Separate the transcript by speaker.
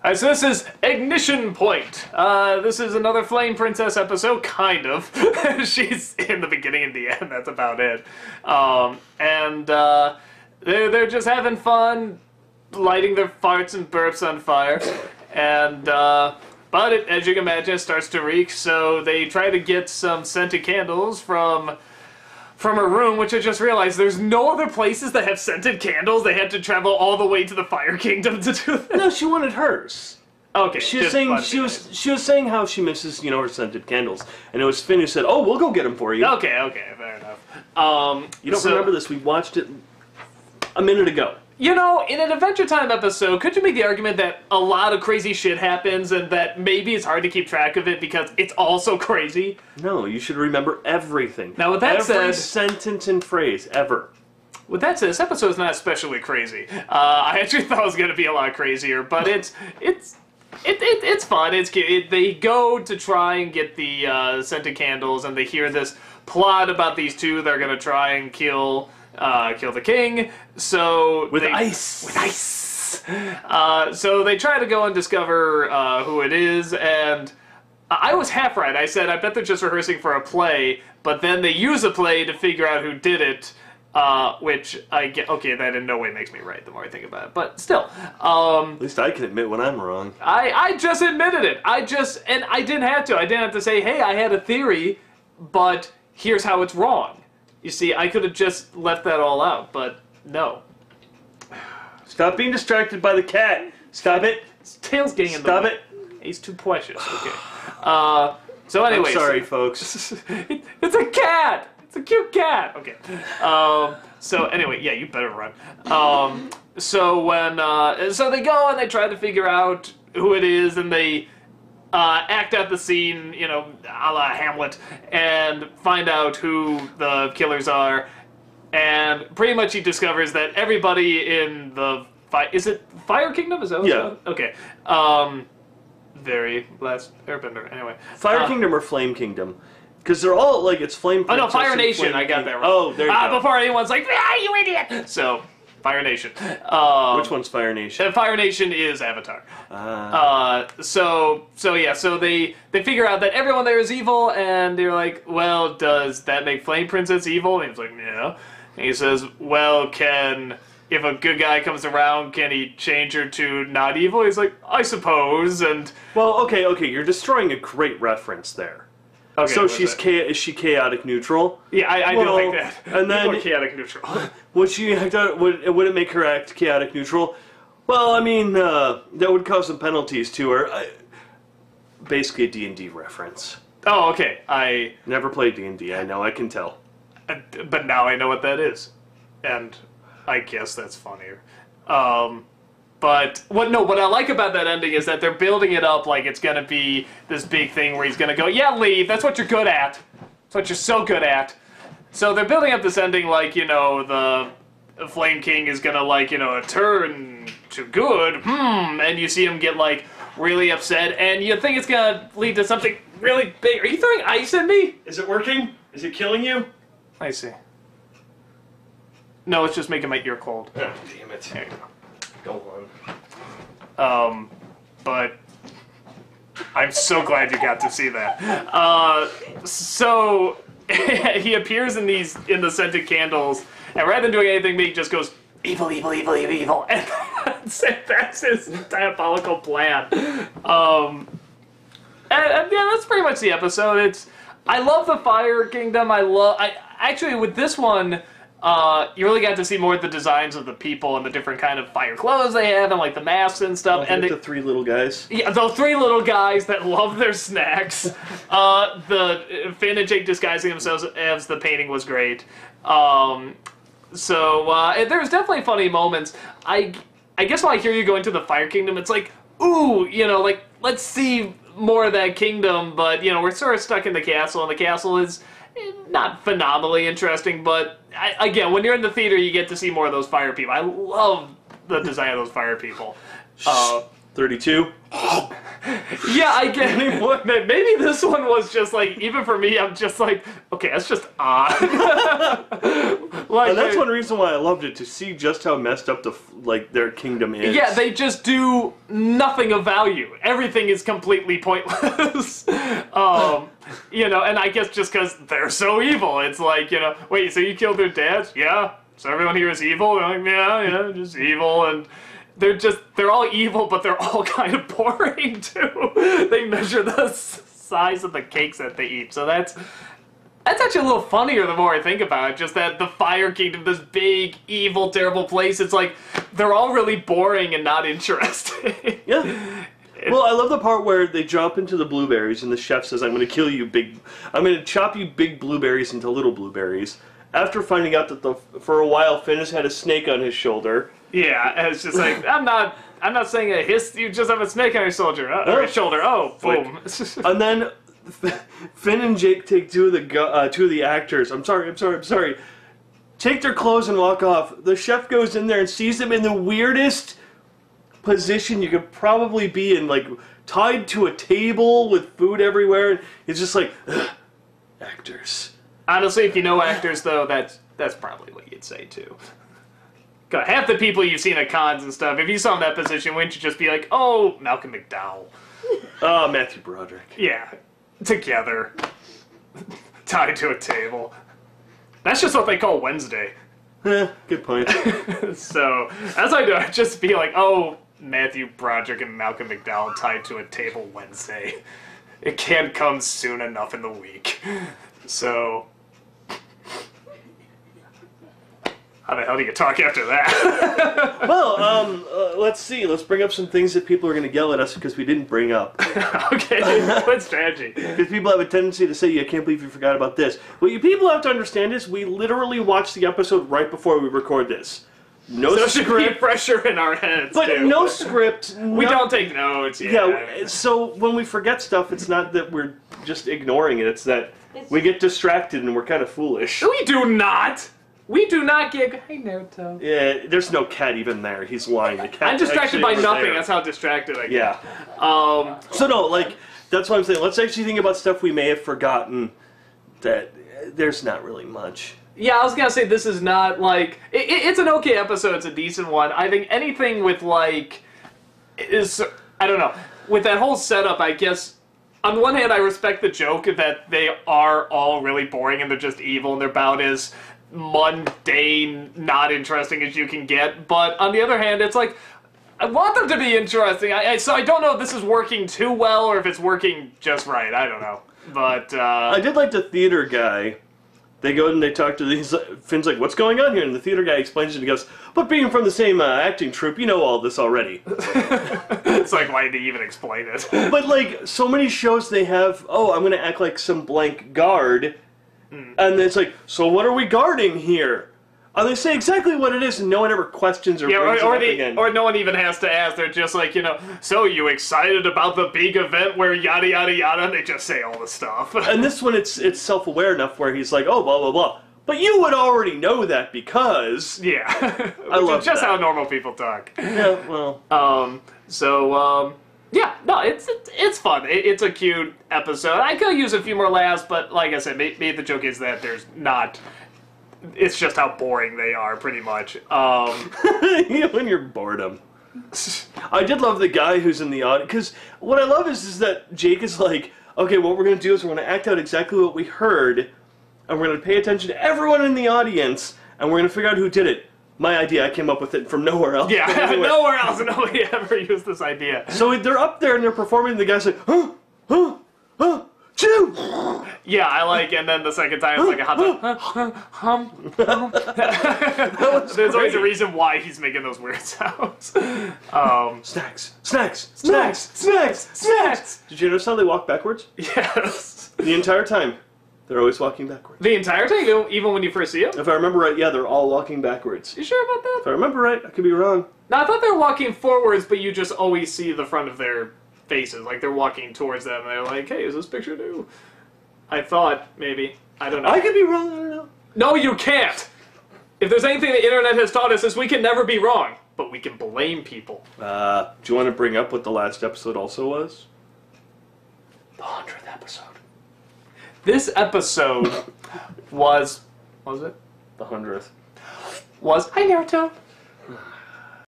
Speaker 1: Alright, so this is Ignition Point. This is another Flame Princess episode, kind of. She's in the beginning and the end, that's about it. They're just having fun, lighting their farts and burps on fire. But as you can imagine, it starts to reek, so they try to get some scented candles from her room, which I just realized there's no other places that have scented candles. They had to travel all the way to the Fire Kingdom to do that.
Speaker 2: No, she wanted hers.
Speaker 1: Okay,
Speaker 2: she was saying how she misses, her scented candles, and it was Finn who said, "Oh, we'll go get them for you."
Speaker 1: Okay, fair enough.
Speaker 2: You don't remember this? We watched it a minute ago.
Speaker 1: In an Adventure Time episode, could you make the argument that a lot of crazy shit happens and that maybe it's hard to keep track of it because it's all so crazy?
Speaker 2: No, you should remember everything.
Speaker 1: Now, with that said...
Speaker 2: Every sentence and phrase, ever.
Speaker 1: With that said, this episode is not especially crazy. I actually thought it was going to be a lot crazier, but it's fun. It's cute. They go to try and get the scented candles, and they hear this plot about these two. They're going to try and kill the king. So
Speaker 2: with ice.
Speaker 1: So they try to go and discover who it is, and I was half right. I said I bet they're just rehearsing for a play, but then they use a play to figure out who did it. Which I get. Okay, that in no way makes me right. The more I think about it, but still.
Speaker 2: At least I can admit when I'm wrong.
Speaker 1: I just admitted it. And I didn't have to. I didn't have to say, hey, I had a theory, but here's how it's wrong. You see, I could have just left that all out, but no.
Speaker 2: Stop being distracted by the cat. Stop it.
Speaker 1: His tail's getting in the way. Stop it. He's too precious. Okay. So anyway.
Speaker 2: I'm sorry, folks.
Speaker 1: It's a cat. It's a cute cat. Okay. So anyway, yeah, you better run. So they go and they try to figure out who it is, and they act out the scene, a la Hamlet, and find out who the killers are. And pretty much he discovers that everybody in the is it Fire Kingdom? Is that what it's called? Okay. Very last Airbender. Anyway,
Speaker 2: Fire Kingdom or Flame Kingdom? Because they're all it's Flame Princess.
Speaker 1: Oh no, Fire Nation. I got that right.
Speaker 2: Oh, there you go.
Speaker 1: Before anyone's like, you idiot! So, Fire Nation.
Speaker 2: Which one's Fire Nation?
Speaker 1: Fire Nation is Avatar. So they figure out that everyone there is evil, and they're like, well, does that make Flame Princess evil? And he's like, yeah. And he says, well, if a good guy comes around, can he change her to not evil? He's like, I suppose, and...
Speaker 2: Well, okay, you're destroying a great reference there. Okay, so is she chaotic neutral?
Speaker 1: Yeah, I do like that.
Speaker 2: And then
Speaker 1: more chaotic neutral.
Speaker 2: Would it make her act chaotic neutral? Well, I mean, that would cause some penalties to her. Basically a D&D reference.
Speaker 1: Oh, okay. I
Speaker 2: never played D&D. I know. I can tell.
Speaker 1: But now I know what that is, and I guess that's funnier. But what I like about that ending is that they're building it up like it's gonna be this big thing where he's gonna go, yeah, leave. That's what you're good at. That's what you're so good at. So they're building up this ending like the Flame King is gonna turn to good. And you see him get really upset, and you think it's gonna lead to something really big. Are you throwing ice at me?
Speaker 2: Is it working? Is it killing you?
Speaker 1: I see. No, it's just making my ear cold.
Speaker 2: Oh, damn it.
Speaker 1: There you
Speaker 2: go.
Speaker 1: Go on. But I'm so glad you got to see that. So he appears in the scented candles, and rather than doing anything, he just goes, evil, evil, evil, evil, evil. And that's his diabolical plan. And yeah, that's pretty much the episode. I love the Fire Kingdom. Actually, with this one, you really got to see more of the designs of the people and the different kind of fire clothes they have, and the masks and stuff. And
Speaker 2: the three little guys.
Speaker 1: Yeah, the three little guys that love their snacks. The Finn and Jake disguising themselves as the painting was great. So there's definitely funny moments. I guess when I hear you go into the Fire Kingdom, it's like, ooh, let's see more of that kingdom, but we're sort of stuck in the castle, and the castle is not phenomenally interesting, but again, when you're in the theater, you get to see more of those fire people. I love the design of those fire people.
Speaker 2: 32.
Speaker 1: Yeah, I get it. Maybe this one was just like, even for me, I'm just like, okay, that's just odd. Like,
Speaker 2: and that's one reason why I loved it, to see just how messed up their kingdom is.
Speaker 1: yeah, they just do nothing of value. Everything is completely pointless. You know, and I guess just because they're so evil, it's like, you know, wait, so you killed their dads? Yeah. So everyone here is evil? They're like, yeah, just evil, and they're all evil, but they're all kind of boring, too. They measure the size of the cakes that they eat, so that's actually a little funnier the more I think about it, just that the Fire Kingdom, this big, evil, terrible place, it's like, they're all really boring and not interesting.
Speaker 2: Yeah. Well, I love the part where they jump into the blueberries and the chef says, I'm going to chop you big blueberries into little blueberries. After finding out that for a while Finn has had a snake on his shoulder.
Speaker 1: Yeah, and it's just like, I'm not saying a hiss, you just have a snake on your shoulder. Oh, boom.
Speaker 2: And then Finn and Jake take two of the actors. I'm sorry. Take their clothes and walk off. The chef goes in there and sees them in the weirdest position you could probably be in, like tied to a table with food everywhere. And it's just like, actors.
Speaker 1: Honestly, if you know actors, though, that's probably what you'd say too. God, half the people you've seen at cons and stuff, if you saw them in that position, wouldn't you just be like, oh, Malcolm McDowell?
Speaker 2: Oh, Matthew Broderick.
Speaker 1: Yeah, together, tied to a table. That's just what they call Wednesday.
Speaker 2: Good point.
Speaker 1: So, as I do, I'd just be like, oh, Matthew Broderick and Malcolm McDowell tied to a table Wednesday. It can't come soon enough in the week. So, how the hell do you talk after that?
Speaker 2: Well, let's see. Let's bring up some things that people are going to yell at us because we didn't bring up.
Speaker 1: Okay, what strategy?
Speaker 2: Because people have a tendency to say, I can't believe you forgot about this. What you people have to understand is we literally watch the episode right before we record this. No
Speaker 1: so
Speaker 2: script.
Speaker 1: It should be fresher in our heads,
Speaker 2: but
Speaker 1: too.
Speaker 2: No script.
Speaker 1: We don't take notes.
Speaker 2: Yeah, so when we forget stuff, it's not that we're just ignoring it. It's that we get distracted and we're kind of foolish.
Speaker 1: We do not. We do not get... Hey, Naruto.
Speaker 2: Yeah, there's no cat even there. He's lying. The cat.
Speaker 1: I'm distracted by nothing.
Speaker 2: There.
Speaker 1: That's how distracted I get.
Speaker 2: Yeah. So no, like, that's what I'm saying. Let's actually think about stuff we may have forgotten that there's not really much.
Speaker 1: Yeah, I was gonna say this is not, like... It's an okay episode. It's a decent one. I think anything with, like... I don't know. With that whole setup, I guess... On one hand, I respect the joke that they are all really boring and they're just evil and they're about as mundane, not interesting as you can get. But on the other hand, it's like, I want them to be interesting. So I don't know if this is working too well or if it's working just right. I don't know. But,
Speaker 2: I did like the theater guy. They go and they talk to these... Finn's like, what's going on here? And the theater guy explains it and he goes, but being from the same acting troupe, you know all this already.
Speaker 1: It's like, why did he even explain it?
Speaker 2: But, like, so many shows they have, oh, I'm going to act like some blank guard. And it's like, so what are we guarding here? And they say exactly what it is, and no one ever questions or brings it up again.
Speaker 1: Or no one even has to ask. They're just like, you know, so you excited about the big event where yada yada yada, and they just say all the stuff.
Speaker 2: And this one, it's self-aware enough where he's like, oh, blah, blah, blah. But you would already know that because...
Speaker 1: Yeah.
Speaker 2: I love
Speaker 1: just
Speaker 2: that.
Speaker 1: how normal people talk.
Speaker 2: Yeah, well...
Speaker 1: Yeah, no, it's fun. It's a cute episode. I could use a few more laughs, but like I said, maybe the joke is that there's not... It's just how boring they are, pretty much.
Speaker 2: When you're boredom. I did love the guy who's in the audience, because what I love is that Jake is like, okay, what we're going to do is we're going to act out exactly what we heard, and we're going to pay attention to everyone in the audience, and we're going to figure out who did it. My idea, I came up with it from nowhere else.
Speaker 1: Yeah, nowhere else. Nobody ever used this idea.
Speaker 2: So they're up there and they're performing, and the guy's like, Chew!
Speaker 1: Yeah, I like, and then the second time it's like a hot dog. There's always a reason why he's making those weird sounds. Snacks!
Speaker 2: Did you notice how they walk backwards?
Speaker 1: Yes.
Speaker 2: The entire time. They're always walking backwards.
Speaker 1: The entire time? Even when you first see them?
Speaker 2: If I remember right, yeah, they're all walking backwards.
Speaker 1: You sure about that?
Speaker 2: If I remember right, I could be wrong.
Speaker 1: No, I thought they were walking forwards, but you just always see the front of their faces. Like, they're walking towards them, and they're like, hey, is this picture new? I thought, maybe. I don't know.
Speaker 2: I could be wrong, I don't know.
Speaker 1: No, you can't! If there's anything the internet has taught us, is we can never be wrong. But we can blame people.
Speaker 2: Do you want to bring up what the last episode also was?
Speaker 1: This episode was it?
Speaker 2: The 100th.
Speaker 1: Was Hi Naruto.